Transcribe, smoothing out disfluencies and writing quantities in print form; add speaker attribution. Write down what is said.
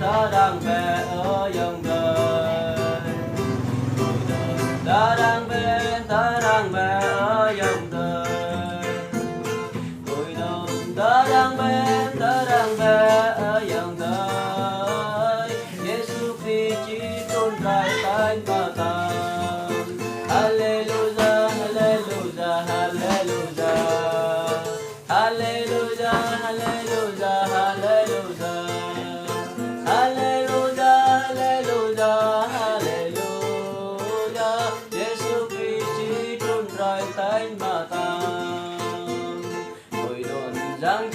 Speaker 1: đã đang về ở dòng đời. Đã đang về ở dòng đời. Cội đồng đã đang về ở dòng đời. Giêsu Christ chỉ tôn rải tánh mà tàn. Hallelujah, hallelujah, hallelujah. Hallelujah, hallelujah, hallelujah. Hallelujah, hallelujah, hallelujah. Giêsu Christ chỉ tôn rải tánh mà tàn. Cội đồng giáng